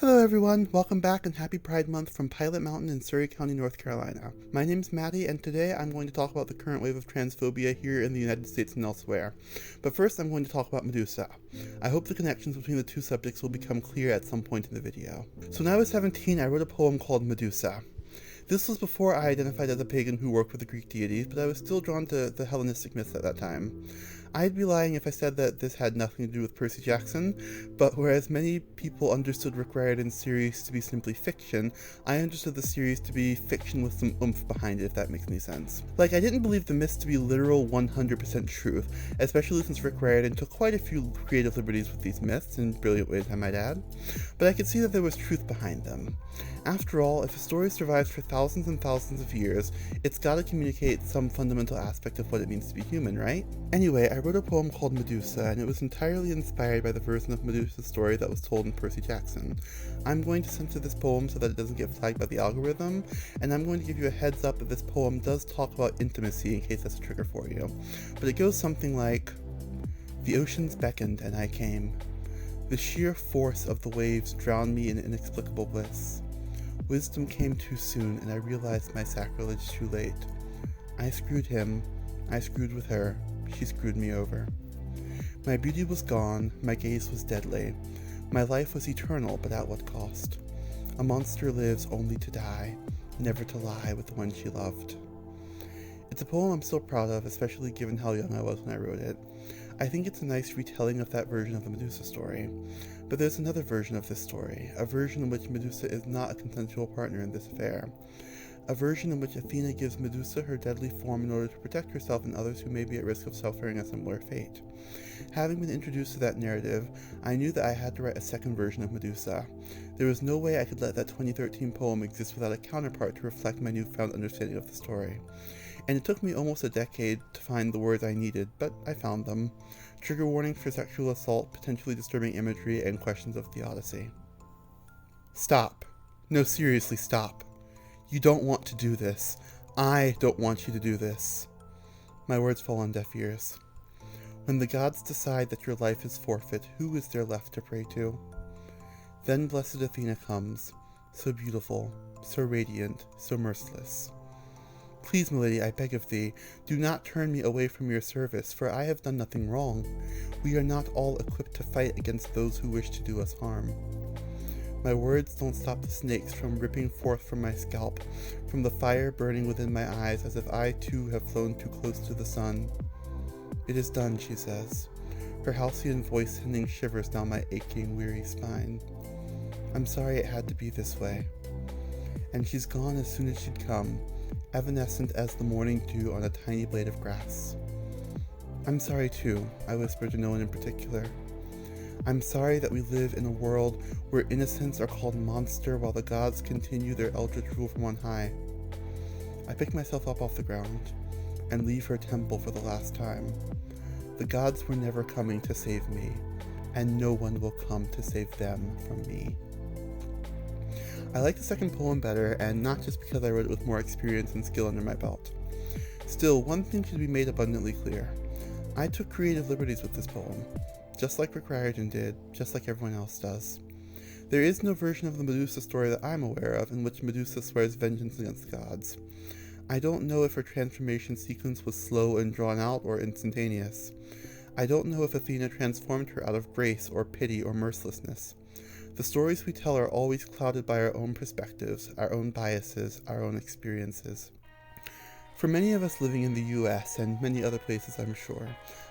Hello everyone, welcome back and happy Pride Month from Pilot Mountain in Surrey County, North Carolina. My name's Maddie and today I'm going to talk about the current wave of transphobia here in the United States and elsewhere. But first I'm going to talk about Medusa. I hope the connections between the two subjects will become clear at some point in the video. So when I was 17 I wrote a poem called Medusa. This was before I identified as a pagan who worked with the Greek deities, but I was still drawn to the Hellenistic myths at that time. I'd be lying if I said that this had nothing to do with Percy Jackson, but whereas many people understood Rick Riordan's series to be simply fiction, I understood the series to be fiction with some oomph behind it, if that makes any sense. Like, I didn't believe the myths to be literal 100% truth, especially since Rick Riordan took quite a few creative liberties with these myths, in brilliant ways I might add, but I could see that there was truth behind them. After all, if a story survives for thousands and thousands of years, it's gotta communicate some fundamental aspect of what it means to be human, right? Anyway, I wrote a poem called Medusa, and it was entirely inspired by the version of Medusa's story that was told in Percy Jackson. I'm going to censor this poem so that it doesn't get flagged by the algorithm, and I'm going to give you a heads up that this poem does talk about intimacy in case that's a trigger for you. But it goes something like, "The oceans beckoned and I came. The sheer force of the waves drowned me in inexplicable bliss. Wisdom came too soon, and I realized my sacrilege too late. I screwed him, I screwed with her, she screwed me over. My beauty was gone, my gaze was deadly. My life was eternal, but at what cost? A monster lives only to die, never to lie with the one she loved." It's a poem I'm still proud of, especially given how young I was when I wrote it. I think it's a nice retelling of that version of the Medusa story. But there's another version of this story, a version in which Medusa is not a consensual partner in this affair. A version in which Athena gives Medusa her deadly form in order to protect herself and others who may be at risk of suffering a similar fate. Having been introduced to that narrative, I knew that I had to write a second version of Medusa. There was no way I could let that 2013 poem exist without a counterpart to reflect my newfound understanding of the story. And it took me almost a decade to find the words I needed, but I found them. Trigger warnings for sexual assault, potentially disturbing imagery, and questions of theodicy. Stop. No, seriously, stop. You don't want to do this. I don't want you to do this. My words fall on deaf ears. When the gods decide that your life is forfeit, who is there left to pray to? Then blessed Athena comes, so beautiful, so radiant, so merciless. Please, milady, I beg of thee, do not turn me away from your service, for I have done nothing wrong. We are not all equipped to fight against those who wish to do us harm. My words don't stop the snakes from ripping forth from my scalp, from the fire burning within my eyes, as if I too have flown too close to the sun. It is done, she says, her halcyon voice sending shivers down my aching, weary spine. I'm sorry it had to be this way. And she's gone as soon as she'd come, evanescent as the morning dew on a tiny blade of grass. I'm sorry too, I whispered to no one in particular. I'm sorry that we live in a world where innocents are called monster while the gods continue their eldritch rule from on high. I pick myself up off the ground and leave her temple for the last time. The gods were never coming to save me, and no one will come to save them from me. I like the second poem better, and not just because I wrote it with more experience and skill under my belt. Still, one thing should be made abundantly clear. I took creative liberties with this poem, just like Rick Riordan did, just like everyone else does. There is no version of the Medusa story that I'm aware of in which Medusa swears vengeance against the gods. I don't know if her transformation sequence was slow and drawn out or instantaneous. I don't know if Athena transformed her out of grace or pity or mercilessness. The stories we tell are always clouded by our own perspectives, our own biases, our own experiences. For many of us living in the US, and many other places I'm sure,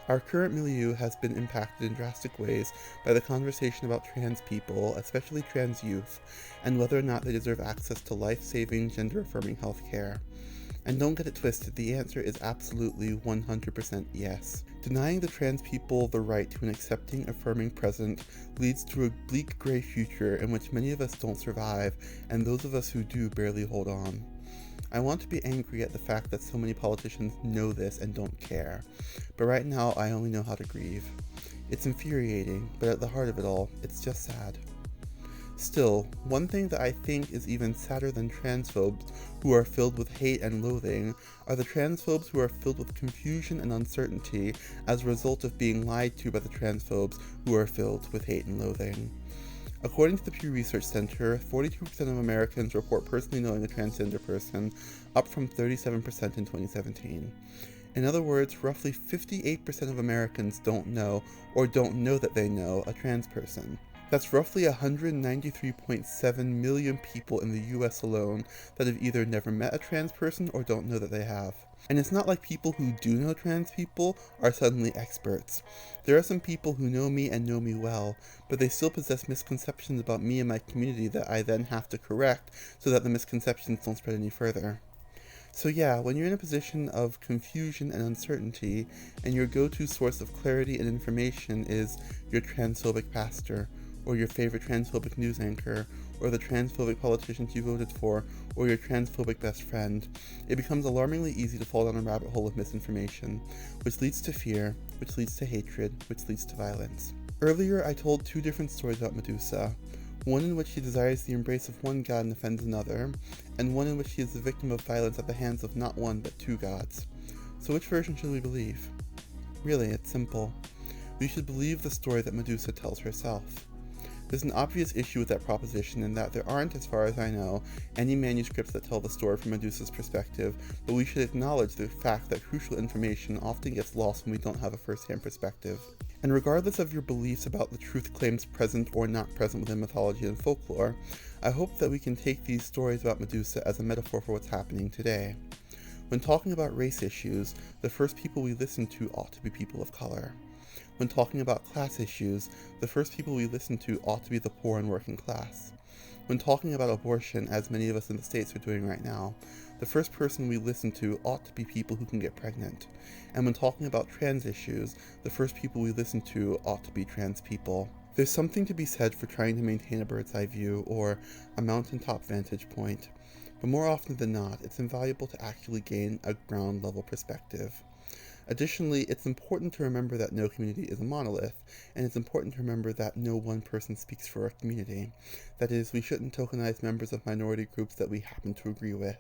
our current milieu has been impacted in drastic ways by the conversation about trans people, especially trans youth, and whether or not they deserve access to life-saving, gender-affirming health care. And don't get it twisted, the answer is absolutely 100% yes. Denying the trans people the right to an accepting, affirming present leads to a bleak gray future in which many of us don't survive, and those of us who do barely hold on. I want to be angry at the fact that so many politicians know this and don't care, but right now I only know how to grieve. It's infuriating, but at the heart of it all, it's just sad. Still, one thing that I think is even sadder than transphobes who are filled with hate and loathing are the transphobes who are filled with confusion and uncertainty as a result of being lied to by the transphobes who are filled with hate and loathing. According to the Pew Research Center, 42% of Americans report personally knowing a transgender person, up from 37% in 2017. In other words, roughly 58% of Americans don't know or don't know that they know a trans person. That's roughly 193.7 million people in the US alone that have either never met a trans person or don't know that they have. And it's not like people who do know trans people are suddenly experts. There are some people who know me and know me well, but they still possess misconceptions about me and my community that I then have to correct so that the misconceptions don't spread any further. So yeah, when you're in a position of confusion and uncertainty, and your go-to source of clarity and information is your transphobic pastor, or your favorite transphobic news anchor, or the transphobic politicians you voted for, or your transphobic best friend, it becomes alarmingly easy to fall down a rabbit hole of misinformation, which leads to fear, which leads to hatred, which leads to violence. Earlier, I told two different stories about Medusa. One in which she desires the embrace of one god and offends another, and one in which she is the victim of violence at the hands of not one but two gods. So which version should we believe? Really, it's simple. We should believe the story that Medusa tells herself. There's an obvious issue with that proposition in that there aren't, as far as I know, any manuscripts that tell the story from Medusa's perspective, but we should acknowledge the fact that crucial information often gets lost when we don't have a first-hand perspective. And regardless of your beliefs about the truth claims present or not present within mythology and folklore, I hope that we can take these stories about Medusa as a metaphor for what's happening today. When talking about race issues, the first people we listen to ought to be people of color. When talking about class issues, the first people we listen to ought to be the poor and working class. When talking about abortion, as many of us in the States are doing right now, the first person we listen to ought to be people who can get pregnant. And when talking about trans issues, the first people we listen to ought to be trans people. There's something to be said for trying to maintain a bird's eye view, or a mountaintop vantage point, but more often than not, it's invaluable to actually gain a ground level perspective. Additionally, it's important to remember that no community is a monolith, and it's important to remember that no one person speaks for a community. That is, we shouldn't tokenize members of minority groups that we happen to agree with.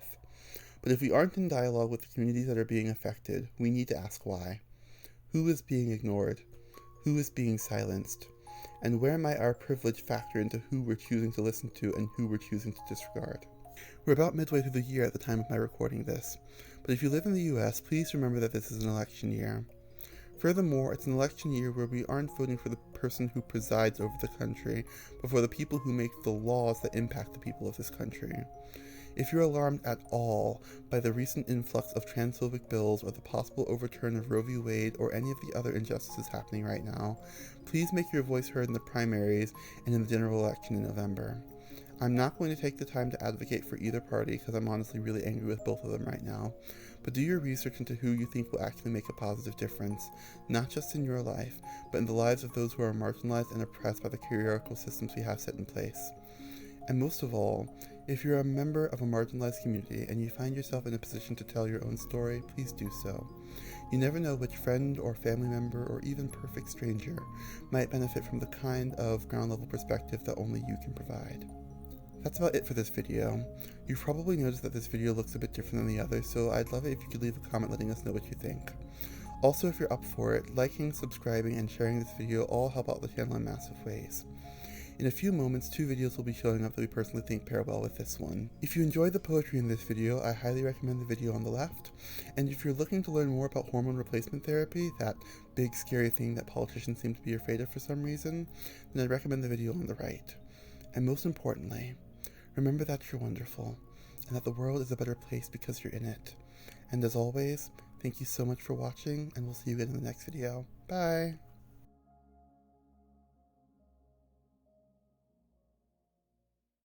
But if we aren't in dialogue with the communities that are being affected, we need to ask why. Who is being ignored? Who is being silenced? And where might our privilege factor into who we're choosing to listen to and who we're choosing to disregard? We're about midway through the year at the time of my recording this, but if you live in the US, please remember that this is an election year. Furthermore, it's an election year where we aren't voting for the person who presides over the country, but for the people who make the laws that impact the people of this country. If you're alarmed at all by the recent influx of transphobic bills or the possible overturn of Roe v. Wade or any of the other injustices happening right now, please make your voice heard in the primaries and in the general election in November. I'm not going to take the time to advocate for either party because I'm honestly really angry with both of them right now, but do your research into who you think will actually make a positive difference, not just in your life, but in the lives of those who are marginalized and oppressed by the hierarchical systems we have set in place. And most of all, if you're a member of a marginalized community and you find yourself in a position to tell your own story, please do so. You never know which friend or family member or even perfect stranger might benefit from the kind of ground level perspective that only you can provide. That's about it for this video. You've probably noticed that this video looks a bit different than the others, so I'd love it if you could leave a comment letting us know what you think. Also, if you're up for it, liking, subscribing, and sharing this video all help out the channel in massive ways. In a few moments, 2 videos will be showing up that we personally think pair well with this one. If you enjoyed the poetry in this video, I highly recommend the video on the left, and if you're looking to learn more about hormone replacement therapy, that big scary thing that politicians seem to be afraid of for some reason, then I'd recommend the video on the right. And most importantly, remember that you're wonderful, and that the world is a better place because you're in it. And as always, thank you so much for watching, and we'll see you again in the next video. Bye!